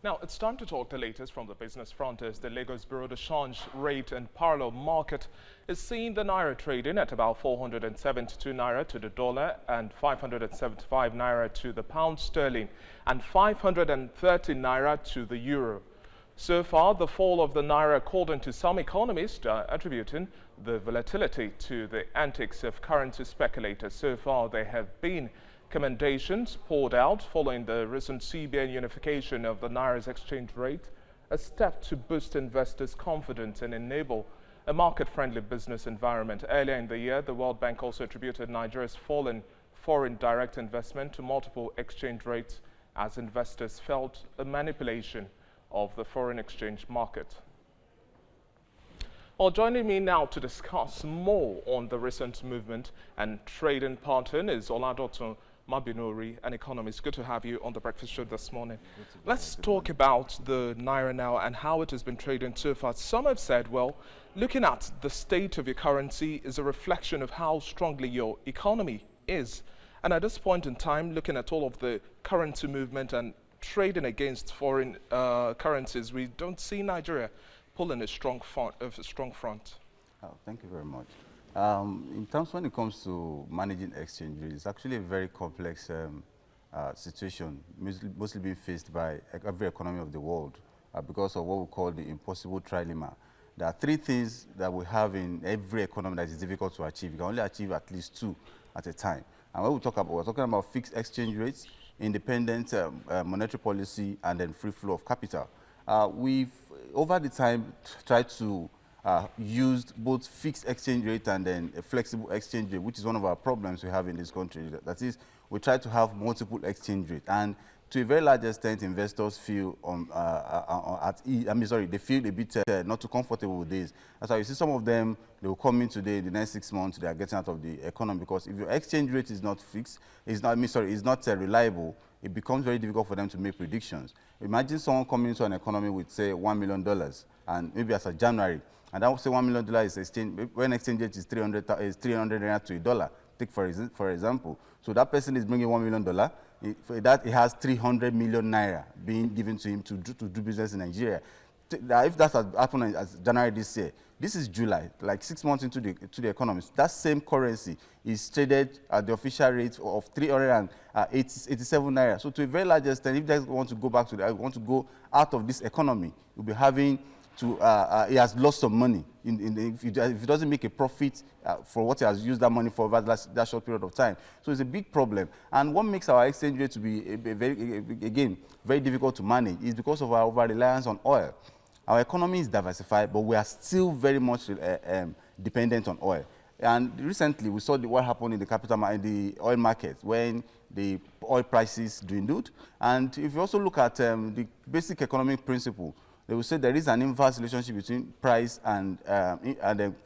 Now, it's time to talk the latest from the business front as the Lagos Bureau de Change rate and parallel market is seeing the Naira trading at about 472 Naira to the dollar and 575 Naira to the pound sterling and 530 Naira to the euro. So far, the fall of the Naira, according to some economists, are attributing the volatility to the antics of currency speculators. So far, there have been commendations poured out following the recent CBN unification of the Naira's exchange rate, a step to boost investors' confidence and enable a market-friendly business environment. Earlier in the year, the World Bank also attributed Nigeria's fall in foreign direct investment to multiple exchange rates as investors felt a manipulation of the foreign exchange market. Well, joining me now to discuss more on the recent movement and trading pattern is Oladotun Mabinori, an economist. Good to have you on the breakfast show this morning. Let's talk about the Naira now and how it has been trading so far. Some have said, well, looking at the state of your currency is a reflection of how strongly your economy is. And at this point in time, looking at all of the currency movement and trading against foreign currencies, we don't see Nigeria pulling a strong front. Oh, thank you very much. In terms when it comes to managing exchange rates, it's actually a very complex situation, mostly being faced by every economy of the world because of what we call the impossible trilemma. There are three things that we have in every economy that is difficult to achieve. You can only achieve at least two at a time. And when we talk about, we're talking about fixed exchange rates, independent monetary policy, and then free flow of capital. We've, over the time, tried to used both fixed exchange rate and then a flexible exchange rate, which is one of our problems we have in this country. That is, we try to have multiple exchange rate, and to a very large extent, investors feel they feel a bit not too comfortable with this. That's why you see some of them, they will come in today, in the next 6 months, they are getting out of the economy, because if your exchange rate is not fixed, is not reliable, it becomes very difficult for them to make predictions. Imagine someone coming into an economy with, say, $1 million, and maybe as of January, and that would say $1 million is exchange, when exchange rate is 300 Naira to a dollar, take for example. So that person is bringing $1 million, for that he has 300 million Naira being given to him to do business in Nigeria. If that had happened as January this year, this is July, like 6 months into the economy. That same currency is traded at the official rate of 387 Naira. So to a very large extent, if they want to go back to want to go out of this economy, you'll be having to, he has lost some money if he doesn't make a profit for what he has used that money for over that short period of time. So it's a big problem. And what makes our exchange rate to be, very difficult to manage is because of our over-reliance on oil. Our economy is diversified, but we are still very much dependent on oil. And recently, we saw what happened in the oil market when the oil prices dwindled. And if you also look at the basic economic principle, they will say there is an inverse relationship between price and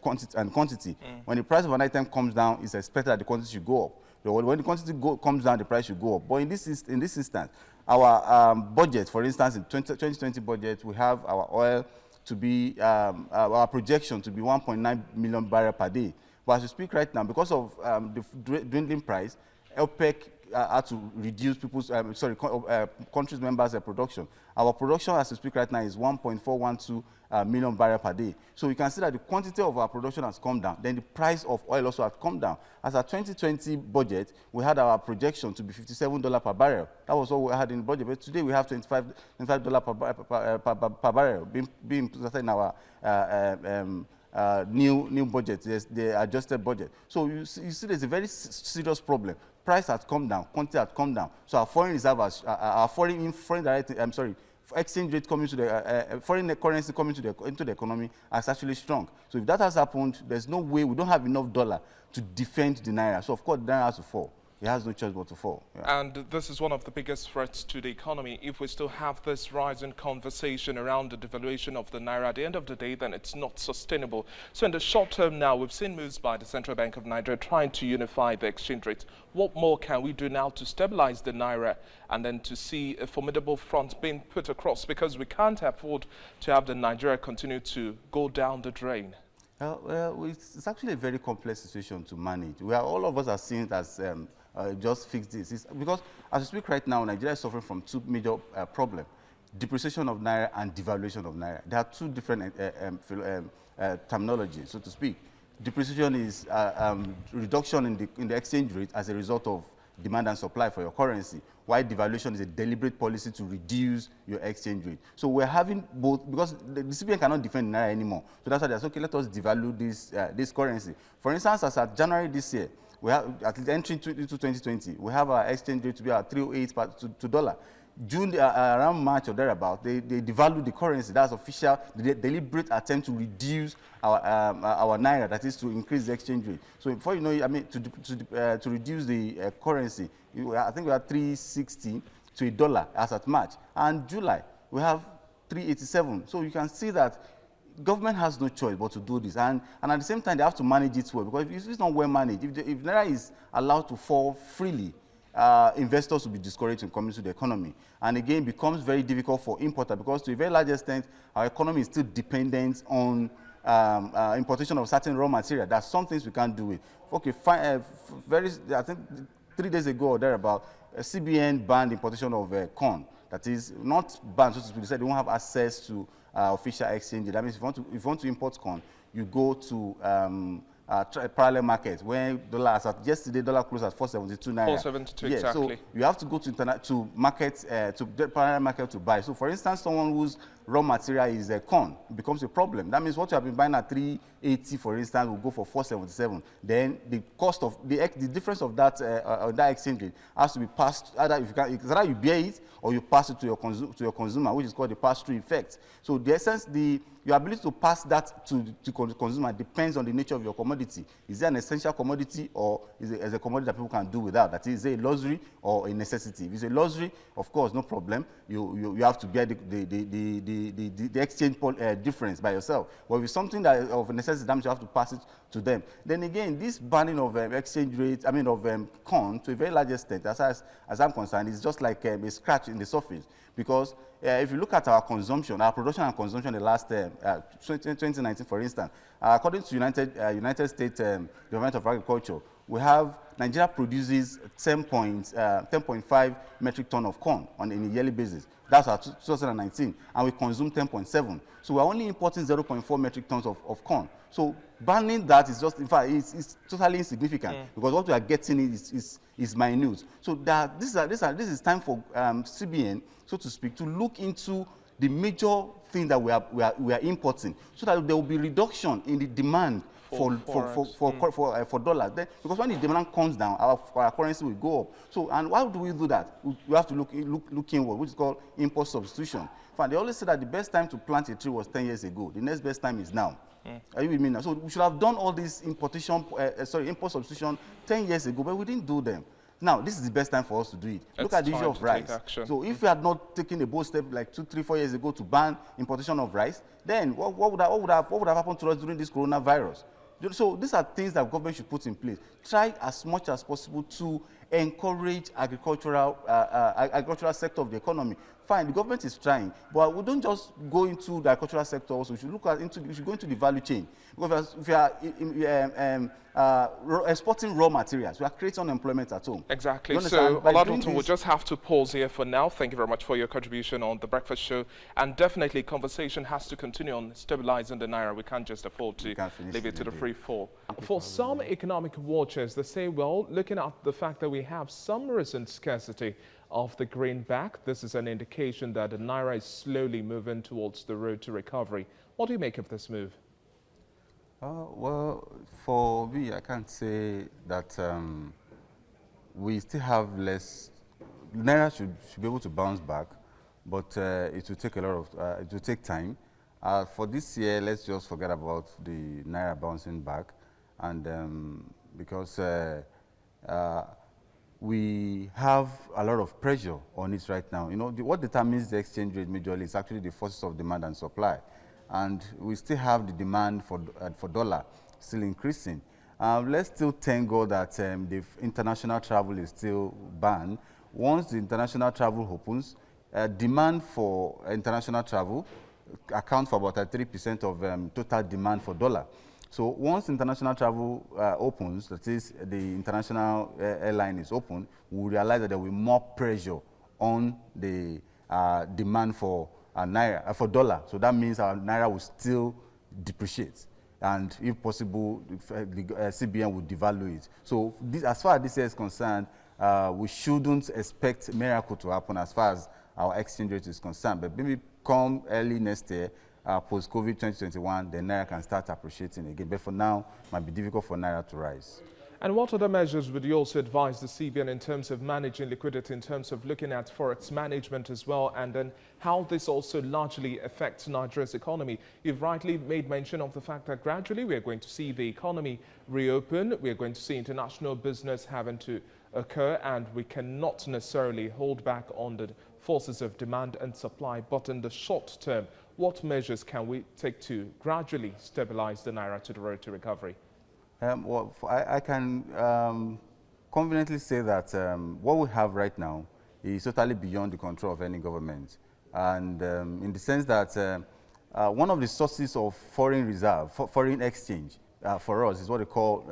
quantity. When the price of an item comes down, it's expected that the quantity should go up. When the quantity comes down, the price should go up. But in this instance, our budget, for instance, in 2020 budget, we have our oil to be, our projection to be 1.9 million barrels per day. But as we speak right now, because of the dwindling price, OPEC had to reduce countries' members' production. Our production, as we speak right now, is 1.412 million barrels per day. So we can see that the quantity of our production has come down. Then the price of oil also has come down. As our 2020 budget, we had our projection to be $57 per barrel. That was what we had in the budget. But today we have $25 per barrel being presented in our new budget, yes, the adjusted budget. So you see there's a very serious problem. Price has come down, quantity has come down. So our foreign reserves, exchange rate coming to the foreign currency coming into the economy is actually strong. So if that has happened, there's no way, we don't have enough dollar to defend the Naira. So of course the Naira has to fall. It has no choice but to fall. Yeah. And this is one of the biggest threats to the economy. If we still have this rising conversation around the devaluation of the Naira, at the end of the day, then it's not sustainable. So in the short term now, we've seen moves by the Central Bank of Nigeria trying to unify the exchange rate. What more can we do now to stabilize the Naira and then to see a formidable front being put across? Because we can't afford to have the Nigeria continue to go down the drain. Well, it's actually a very complex situation to manage. All of us are seeing it as just fix this. Because as we speak right now, Nigeria is suffering from two major problems. depreciation of Naira and devaluation of Naira. There are two different terminologies, so to speak. Depreciation is reduction in the exchange rate as a result of demand and supply for your currency, while devaluation is a deliberate policy to reduce your exchange rate. So we're having both, because the CBN cannot defend Naira anymore. So that's why they're saying, okay, let us devalue this currency. For instance, as at January this year, we have, at the entry into 2020, we have our exchange rate to be at 308 to dollar. June, around March or thereabout, they devalued the currency. That's official, the deliberate attempt to reduce our Naira, that is to increase the exchange rate. So before you know it, I mean, to reduce the currency, I think we have 360 to $1 as at March. And July, we have 387. So you can see that government has no choice but to do this. And at the same time, they have to manage it well, because if it's not well managed, if Naira is allowed to fall freely, investors will be discouraged in coming to the economy. And again, it becomes very difficult for importers, because to a very large extent, our economy is still dependent on importation of certain raw material. There's some things we can't do with. Okay, fine, I think 3 days ago or thereabout, CBN banned importation of corn. That is not banned, so to speak. They said they won't have access to official exchange. That means if you want to import corn, you go to parallel market, where dollar, as at yesterday, dollar closed at 472 Naira. 472, yeah, exactly. So you have to go to market, to the parallel market to buy. So for instance, someone whose raw material is corn, it becomes a problem. That means what you have been buying at 380, for instance, will go for 477. Then the cost of, the difference of that, that exchange rate has to be passed, either you bear it or you pass it to your consumer, which is called the pass-through effect. So the essence, your ability to pass that to consumer depends on the nature of your commodity. Is it an essential commodity, or is it a commodity that people can do without? That is it a luxury or a necessity? If it's a luxury, of course, no problem. You have to bear the exchange difference by yourself. But if it's something that of a necessity, you have to pass it to them. Then again, this banning of exchange rates, of corn, to a very large extent, as I'm concerned, is just like a scratch in the surface. Because if you look at our consumption, our production and consumption in the last 2019, for instance, according to United States Department of Agriculture, we have Nigeria produces 10.5 metric ton of corn on a yearly basis. That's our 2019, and we consume 10.7. So we're only importing 0.4 metric tons of corn. So banning that is just, in fact, it's totally insignificant, because what we are getting is minute. So this is time for CBN, so to speak, to look into the major thing that we are importing, so that there will be reduction in the demand for dollars. Then, because when the demand comes down, our currency will go up. So, and why do we do that? We have to look inward, which is called import substitution. They always say that the best time to plant a tree was 10 years ago. The next best time is now. Are you with me now? So we should have done all this import substitution 10 years ago, but we didn't do them. Now, this is the best time for us to do it. Look at the issue of rice. So if we had not taken a bold step like 2, 3, 4 years ago to ban importation of rice, then what would have happened to us during this coronavirus? So these are things that government should put in place. Try as much as possible to encourage agricultural sector of the economy. Fine, the government is trying, but we don't just go into the agricultural sector also. We should we should go into the value chain. Because if we are exporting raw materials, we are creating unemployment at home. Exactly. So, Oladotun, we'll just have to pause here for now. Thank you very much for your contribution on The Breakfast Show. And definitely, conversation has to continue on stabilizing the Naira. We can't just afford to leave it to the free fall. For some economic watchers, they say, well, looking at the fact that we have some recent scarcity of the greenback, this is an indication that the Naira is slowly moving towards the road to recovery. What do you make of this move? Well, for me, I can't say that we still have less. Naira should be able to bounce back, but it will take it will take time. For this year, let's just forget about the Naira bouncing back, and because we have a lot of pressure on it right now. You know, what determines the exchange rate majorly is actually the forces of demand and supply. And we still have the demand for dollar still increasing. Let's still thank God that the international travel is still banned. Once the international travel opens, demand for international travel accounts for about 3% of total demand for dollar. So once international travel opens, that is, the international airline is open, we will realize that there will be more pressure on the demand for naira, for dollar. So that means our naira will still depreciate. And if possible, the CBN would devalue it. So this, as far as this is concerned, we shouldn't expect a miracle to happen as far as our exchange rate is concerned. But maybe come early next year, post-COVID 2021, the naira can start appreciating again. But for now, it might be difficult for naira to rise. And what other measures would you also advise the CBN in terms of managing liquidity, in terms of looking at forex management as well, and then how this also largely affects Nigeria's economy? You've rightly made mention of the fact that gradually we are going to see the economy reopen. We are going to see international business having to occur, and we cannot necessarily hold back on the forces of demand and supply. But in the short term, what measures can we take to gradually stabilize the naira to the road to recovery? Well, I can confidently say that what we have right now is totally beyond the control of any government. And in the sense that one of the sources of foreign reserve, foreign exchange for us is what they call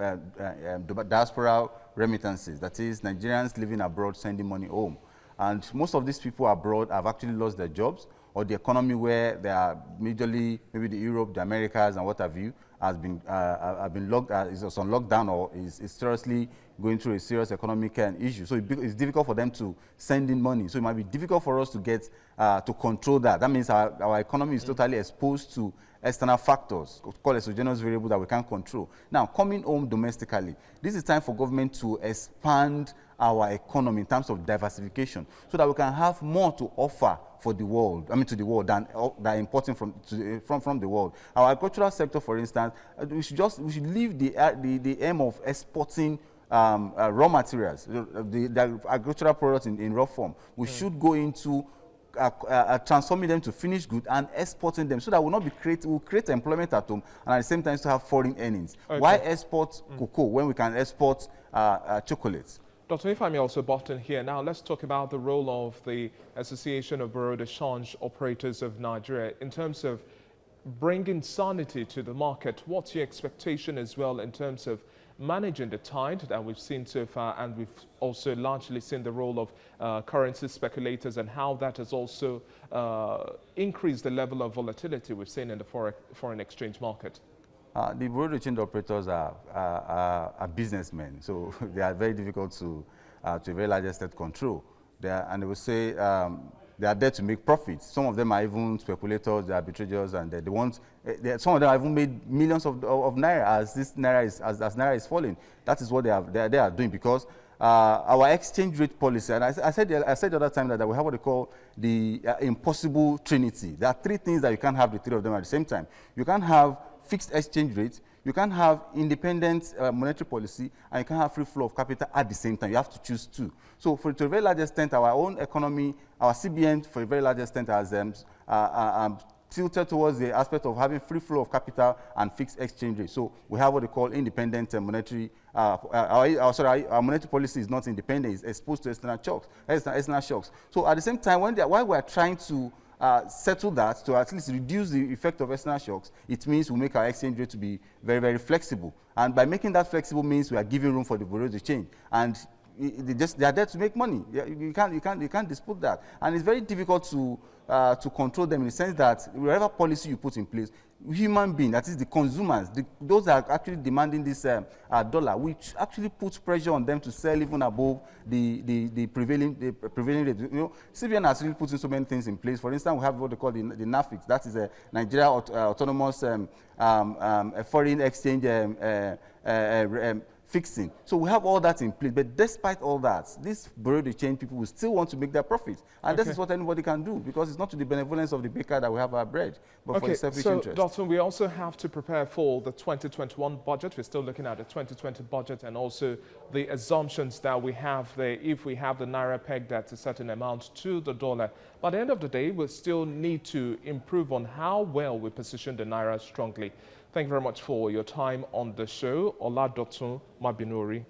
diaspora remittances. That is, Nigerians living abroad sending money home. And most of these people abroad have actually lost their jobs, or the economy where they are majorly, maybe the Europe, the Americas, and what have you, has been locked, is on lockdown, or is seriously going through a serious economic issue. So it's difficult for them to send in money. So it might be difficult for us to get to control that. That means our economy is totally exposed to external factors, called exogenous variable that we can't control. Now, coming home domestically, this is time for government to expand our economy in terms of diversification, so that we can have more to offer for the world, to the world, than importing from the world. Our agricultural sector, for instance, we should leave the aim of exporting raw materials, the agricultural products in raw form. We should go into transforming them to finished goods and exporting them, so that we'll create employment at home, and at the same time still have foreign earnings. Okay. Why export cocoa when we can export chocolates? Dr. If I may also butt in here, now let's talk about the role of the Association of Bureau de Change Operators of Nigeria in terms of bringing sanity to the market. What's your expectation as well in terms of managing the tide that we've seen so far, and we've also largely seen the role of currency speculators and how that has also increased the level of volatility we've seen in the foreign exchange market? The Bureau de Change Operators are businessmen, so they are very difficult to a very large extent control. And they will say they are there to make profits. Some of them are even speculators, they are arbitrageurs, and some of them have even made millions of naira as naira is falling. That is what they are doing, because our exchange rate policy, and I said the other time that we have what they call the impossible trinity. There are three things that you can't have the three of them at the same time. You can't have fixed exchange rate, you can't have independent monetary policy, and you can't have free flow of capital at the same time. You have to choose two. So to a very large extent, our own economy, our CBN, for a very large extent, has tilted towards the aspect of having free flow of capital and fixed exchange rate. So we have what they call independent monetary, our monetary policy is not independent, it's exposed to external shocks. So at the same time, while we are trying to settle that, to at least reduce the effect of external shocks, it means we make our exchange rate to be very, very flexible. And by making that flexible means we are giving room for the bureau to change. And they are there to make money. You can't dispute that. And it's very difficult to control them, in the sense that whatever policy you put in place, human beings, that is the consumers, those that are actually demanding this dollar, which actually puts pressure on them to sell even above the prevailing rate. You know, CBN has really put in so many things in place. For instance, we have what they call the NAFIX, that is a Nigeria Autonomous Foreign Exchange fixing. So we have all that in place, but despite all that, this bureau de change people will still want to make their profit, and this is what anybody can do, because it's not to the benevolence of the baker that we have our bread, but for the selfish interest. Dr. We also have to prepare for the 2021 budget. We're still looking at the 2020 budget, and also the assumptions that we have there. If we have the naira pegged at a certain amount to the dollar, by the end of the day, we'll still need to improve on how well we position the naira strongly. Thank you very much for your time on the show. Oladotun Mabinori.